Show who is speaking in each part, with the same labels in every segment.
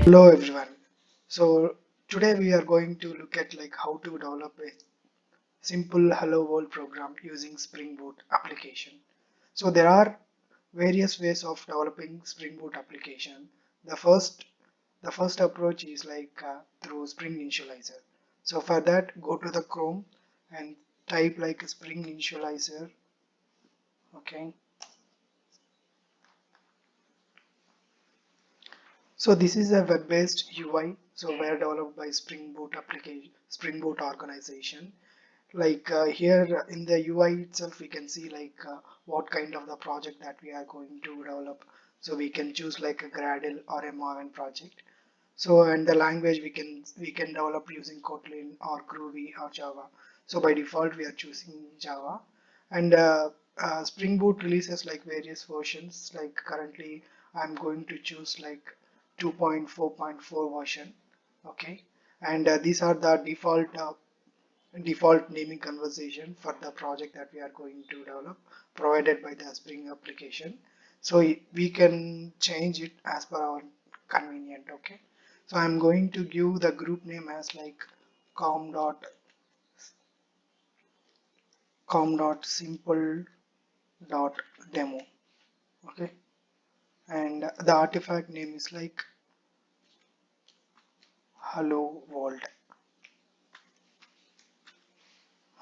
Speaker 1: Hello everyone. So today we are going to look at like how to develop a simple Hello World program using Spring Boot application. So there are various ways of developing Spring Boot application. The first the first approach is through Spring Initializer. So for that go to the Chrome and type like Spring Initializer. Okay. So this is a web-based UI, so were developed by Spring Boot organization. Here in the UI itself, we can see what kind of the project that we are going to develop. So we can choose like a Gradle or a Maven project. So and the language we can develop using Kotlin or Groovy or Java. So by default we are choosing Java, and Spring Boot releases like various versions. Like currently I'm going to choose like 2.4.4 version. Okay, and these are the default naming conversation for the project that we are going to develop, provided by the Spring application. So we can change it as per our convenient. Okay, so I'm going to give the group name as like com dot simple dot demo. Okay, and the artifact name is like hello world.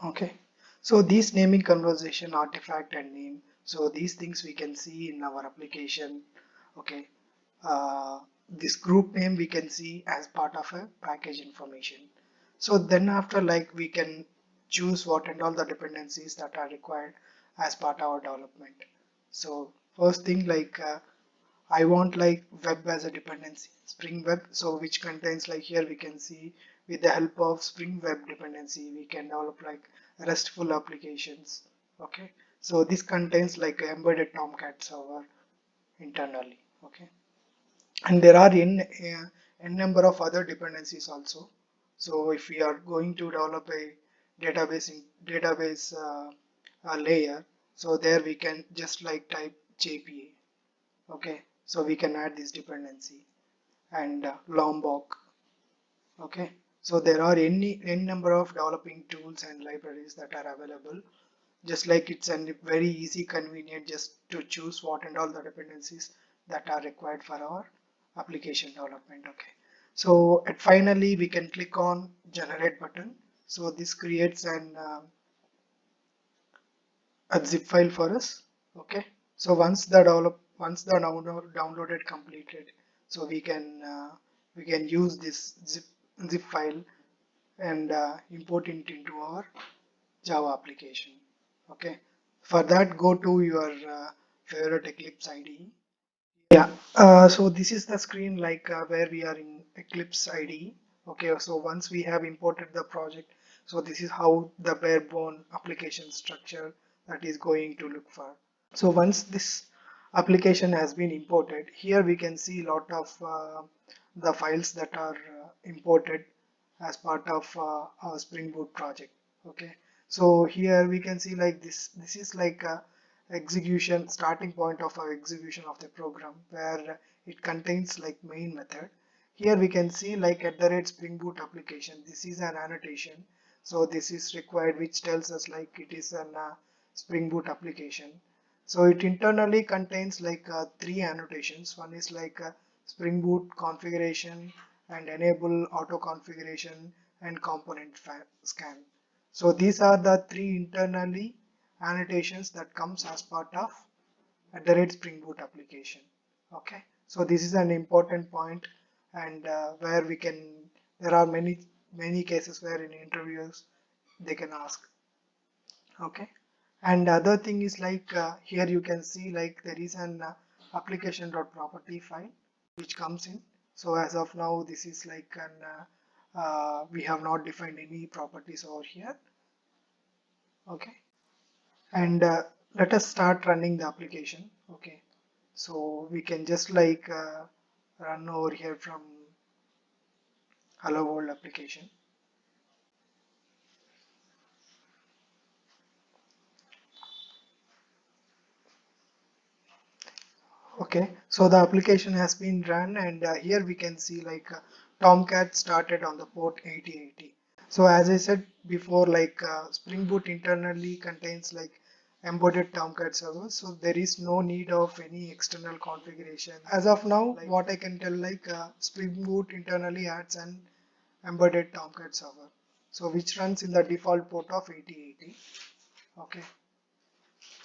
Speaker 1: Okay, so these naming conversation, artifact and name, so these things we can see in our application. Okay, this group name we can see as part of a package information. So then after like we can choose what and all the dependencies that are required as part of our development. So first thing I want like web as a dependency, Spring Web. So which contains like here we can see with the help of Spring Web dependency, we can develop like RESTful applications. Okay. So this contains like a embedded Tomcat server internally. Okay. And there are n number of other dependencies also. So if we are going to develop a database layer, so there we can just like type JPA. Okay, so we can add this dependency and Lombok. Okay, so there are n number of developing tools and libraries that are available. Just like it's a very easy, convenient just to choose what and all the dependencies that are required for our application development. Okay, so at finally we can click on generate button. So this creates a zip file for us. Okay, so once the downloaded completed, so we can use this zip file and import it into our Java application. Okay, for that go to your favorite Eclipse IDE. Yeah, so this is the screen where we are in Eclipse IDE. Okay, so once we have imported the project, so this is how the bare bone application structure that is going to look for. So once this application has been imported, here we can see a lot of the files that are imported as part of our Spring Boot project. Okay, so here we can see like this is like a execution starting point of our execution of the program where it contains like main method. Here we can see like at the rate Spring Boot application. This is an annotation. So this is required, which tells us like it is an Spring Boot application. So it internally contains like three annotations. One is like Spring Boot configuration and enable auto configuration and component scan. So these are the three internally annotations that comes as part of at the rate Spring Boot application. Okay, so this is an important point, and where we can there are many cases where in interviews they can ask. Okay, and other thing is like here you can see like there is an application.property file which comes in. So as of now this is like an we have not defined any properties over here. Okay, and let us start running the application. Okay, so we can just run over here from hello world application. Okay, so the application has been run, and here we can see like Tomcat started on the port 8080. So as I said before, like Spring Boot internally contains like embedded Tomcat servers, so there is no need of any external configuration. As of now, like, what I can tell, like Spring Boot internally adds an embedded Tomcat server, so which runs in the default port of 8080. Okay,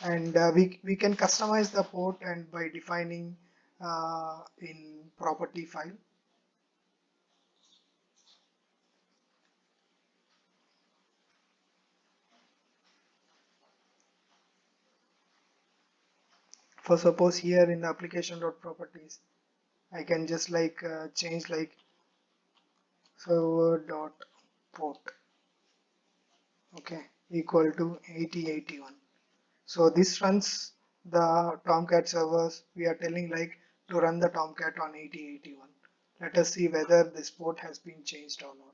Speaker 1: and we can customize the port and by defining in property file. For suppose here in the application.properties, I can just like change like server.port, okay, equal to 8081. So this runs the Tomcat servers. We are telling like to run the Tomcat on 8081. Let us see whether this port has been changed or not.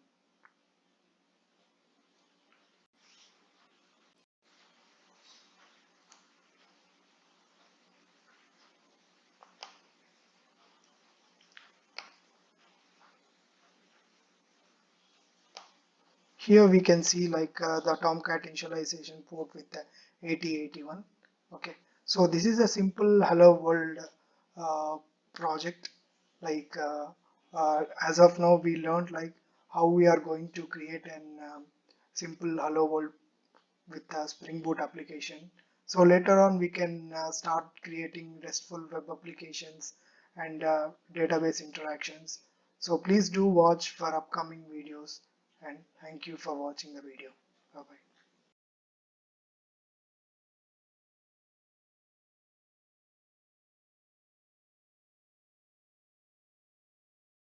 Speaker 1: Here we can see like the Tomcat initialization port with the 8081. Okay, so this is a simple Hello World uh, project. Like as of now, we learned like how we are going to create an simple Hello World with the Spring Boot application. So later on, we can start creating RESTful web applications and database interactions. So please do watch for upcoming videos, and thank you for watching the video. Bye bye.